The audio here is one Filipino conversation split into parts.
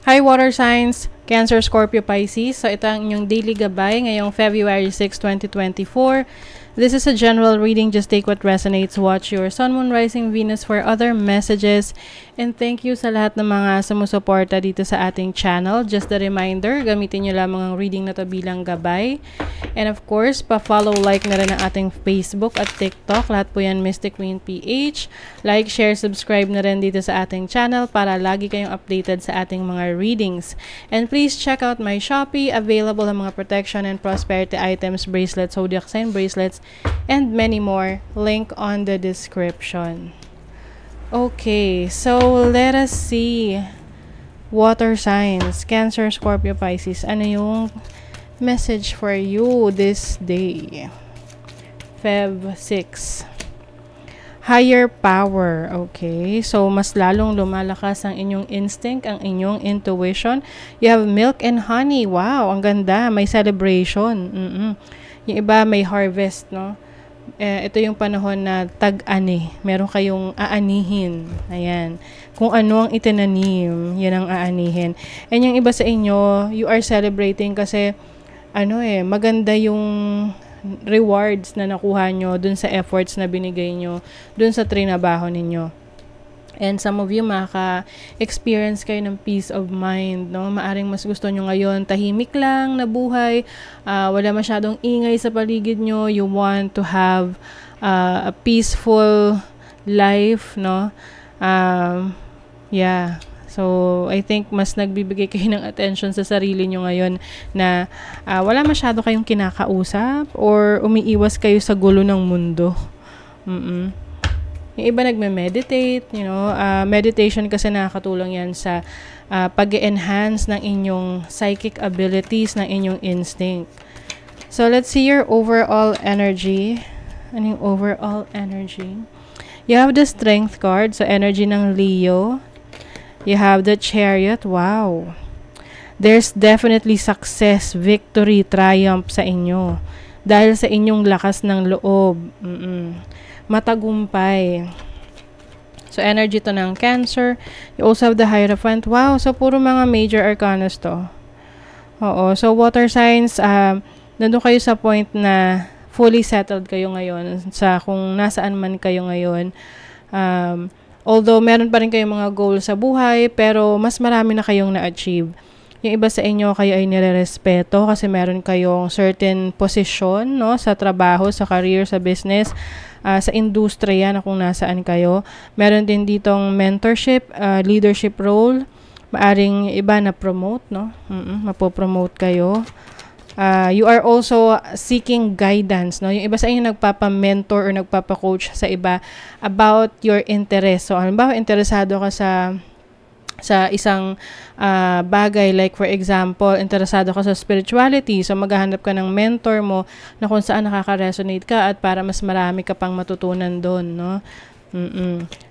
Hi water signs, Cancer, Scorpio, Pisces. So ito ang inyong daily gabay ngayong February 6, 2024. This is a general reading. Just take what resonates. Watch your Sun, Moon, Rising, Venus for other messages. And thank you sa lahat ng mga sumusuporta dito sa ating channel. Just a reminder, gamitin nyo lamang ang reading na to bilang gabay. And of course, pa-follow, like na rin ang ating Facebook at TikTok. Lahat po yan Mystic Queen PH. Like, share, subscribe na rin dito sa ating channel para lagi kayong updated sa ating mga readings. And please check out my Shopee. Available ang mga protection and prosperity items, bracelets, zodiac sign bracelets, and many more. Link on the description. Okay, so let us see. Water signs, Cancer, Scorpio, Pisces. Ano yung message for you this day? Feb 6. Higher power. Okay, so mas lalong lumalakas ang inyong instinct, ang inyong intuition. You have milk and honey. Wow, ang ganda. May celebration. Yung iba may harvest, no? Ito yung panahon na tag-ani. Meron kayong aanihin. Ayan. Kung ano ang itinanim, yan ang aanihin. And yung iba sa inyo, you are celebrating kasi maganda yung rewards na nakuha nyo dun sa efforts na binigay nyo dun sa trinabaho ninyo. And some of you maka-experience kayo ng peace of mind, no? Maaring mas gusto nyo ngayon tahimik lang na buhay, wala masyadong ingay sa paligid nyo. You want to have a peaceful life, no? Yeah. So, I think mas nagbibigay kayo ng attention sa sarili nyo ngayon na wala masyado kayong kinakausap or umiiwas kayo sa gulo ng mundo. Yung iba nagme-meditate, meditation kasi nakakatulong yan sa pag-enhance ng inyong psychic abilities, ng inyong instinct. So, let's see your overall energy. Ano yung overall energy? You have the Strength card, so energy ng Leo. You have the Chariot. Wow. There's definitely success, victory, triumph sa inyo. Dahil sa inyong lakas ng loob. Matagumpay. So, energy to ng Cancer. You also have the Hierophant. Wow. So, puro mga major arcanas to. Oo. So, water signs, nandun kayo sa point na fully settled kayo ngayon sa kung nasaan man kayo ngayon. Although, meron pa rin kayong mga goals sa buhay, pero mas marami na kayong na-achieve. Yung iba sa inyo, kayo ay nire-respeto kasi meron kayong certain position, no, sa trabaho, sa career, sa business, sa industriya na kung nasaan kayo. Meron din ditong mentorship, leadership role. Maaring iba na promote, no? Mapopromote kayo. You are also seeking guidance, no? Yung iba sa inyo nagpapa-mentor or nagpapa-coach sa iba about your interest. So, halimbawa, interesado ka sa isang bagay, like for example, interesado ka sa spirituality, so maghahanap ka ng mentor mo na kung saan nakaka-resonate ka at para mas marami ka pang matutunan doon, no?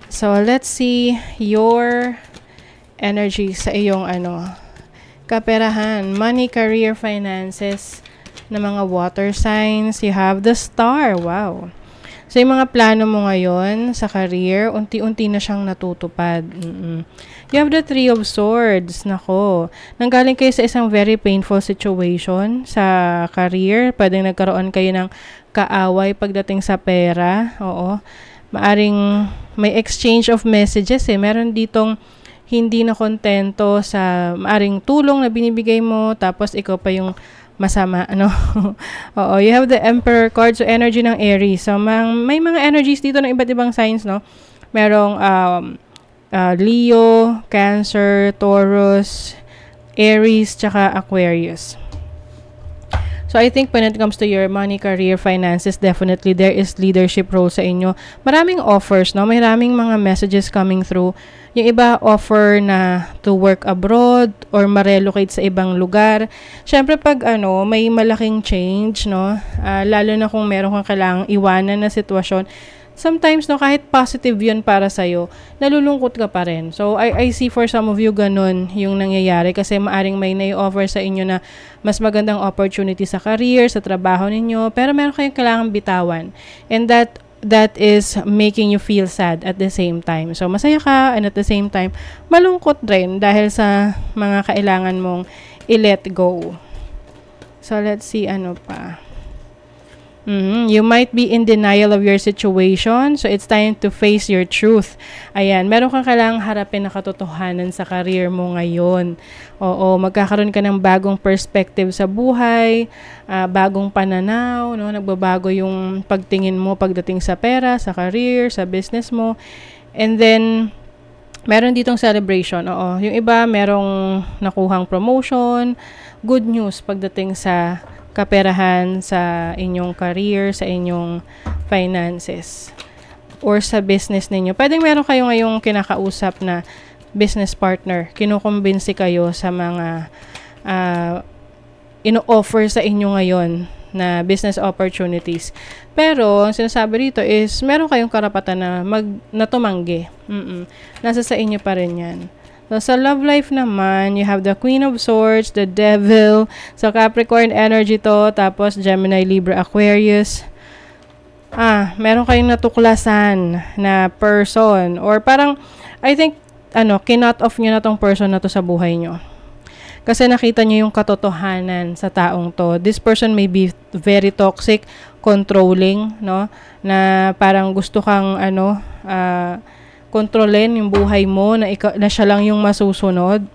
So, let's see your energy sa iyong kaperahan, money, career, finances na mga water signs. You have the Star. Wow. So, yung mga plano mo ngayon sa career, unti-unti na siyang natutupad. You have the Three of Swords. Nako. Nanggaling kayo sa isang very painful situation sa career. Pwedeng nagkaroon kayo ng kaaway pagdating sa pera. Oo. Maaring may exchange of messages eh. Meron ditong hindi na kontento sa maaring tulong na binibigay mo, tapos ikaw pa yung masama, Oo, you have the Emperor card, so energy ng Aries. So, may mga energies dito ng iba't ibang signs, no? Merong Leo, Cancer, Taurus, Aries, tsaka Aquarius. So, I think when it comes to your money, career, finances, definitely there is leadership role sa inyo. Maraming offers, no? Maraming mga messages coming through. Yung iba offer na to work abroad or ma-relocate sa ibang lugar. Siyempre, pag may malaking change, no? Lalo na kung meron kang kailangang iwanan na sitwasyon, sometimes, no, kahit positive yun para sa'yo, nalulungkot ka pa rin. So, I see for some of you ganun yung nangyayari kasi maaring may nai-offer sa inyo na mas magandang opportunity sa career, sa trabaho ninyo, pero meron kayong kailangang bitawan. And that that is making you feel sad at the same time. So, masaya ka and at the same time, malungkot rin dahil sa mga kailangan mong i-let go. So, let's see ano pa. You might be in denial of your situation. So, it's time to face your truth. Ayan, meron kang kailangang harapin na katotohanan sa career mo ngayon. Oo, magkakaroon ka ng bagong perspective sa buhay, bagong pananaw, no? Nagbabago yung pagtingin mo pagdating sa pera, sa career, sa business mo. And then, meron ditong celebration. Oo, yung iba, merong nakuhang promotion. Good news pagdating sa kaperahan sa inyong career, sa inyong finances, or sa business ninyo. Pwedeng meron kayo ngayong kinakausap na business partner. Kinukumbinsi kayo sa mga ino-offer sa inyo ngayon na business opportunities. Pero, ang sinasabi rito is, meron kayong karapatan na tumanggi. Nasa sa inyo pa rin yan. So, sa love life naman, you have the Queen of Swords, the Devil, so Capricorn energy to, tapos Gemini, Libra, Aquarius. Meron kayong natuklasan na person, or parang, I think, kinut off nyo na tong person na to sa buhay nyo. Kasi nakita nyo yung katotohanan sa taong to. This person may be very toxic, controlling, no? Na parang gusto kang, kontrolin yung buhay mo, na siya lang yung masusunod.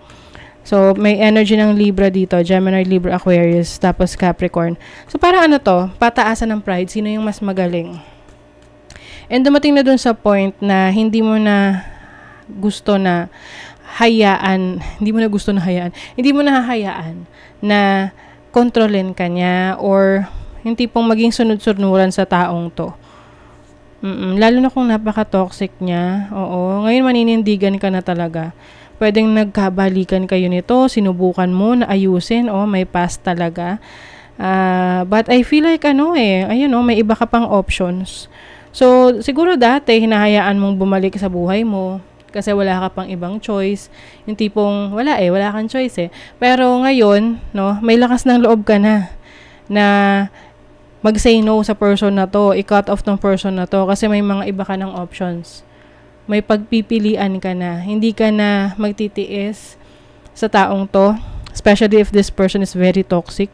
So, may energy ng Libra dito, Gemini, Libra, Aquarius, tapos Capricorn. So, parang pataasan ng pride, sino yung mas magaling. And dumating na dun sa point na hindi mo na gusto na hayaan, hindi mo na hahayaan na kontrolin ka niya, or yung tipong maging sunod-sunuran sa taong to. Lalo na kung napaka-toxic niya. Oo. Ngayon, maninindigan ka na talaga. Pwedeng nagkabalikan kayo nito, sinubukan mo na ayusin. May past talaga. But I feel like, may iba ka pang options. So, siguro dati, hinahayaan mong bumalik sa buhay mo kasi wala ka pang ibang choice. Yung tipong, wala kang choice eh. Pero ngayon, may lakas ng loob ka na mag-say no sa person na to, i-cut off ng person na to, kasi may mga iba ka ng options. May pagpipilian ka na. Hindi ka na magtitiis sa taong to, especially if this person is very toxic.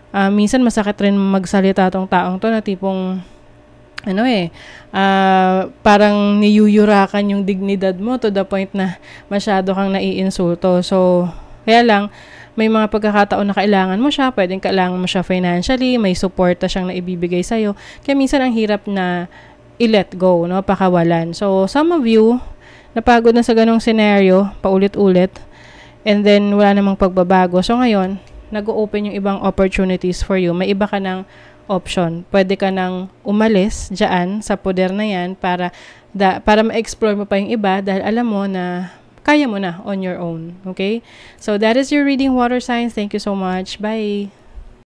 Minsan masakit rin magsalita tong taong to na tipong, parang niyuyurakan yung dignidad mo to the point na masyado kang naiinsulto. So, kaya lang, may mga pagkakataon na kailangan mo siya, pwedeng kailangan mo siya financially, may suporta siyang naibibigay sa'yo. Kaya minsan ang hirap na i-let go, pakawalan. So, some of you, napagod na sa ganong scenario, paulit-ulit, and then wala namang pagbabago. So, ngayon, nag-open yung ibang opportunities for you. May iba ka ng option. Pwede ka nang umalis dyan sa poder na yan para ma-explore mo pa yung iba dahil alam mo na kaya mo na on your own. Okay? So, that is your reading, water signs. Thank you so much. Bye!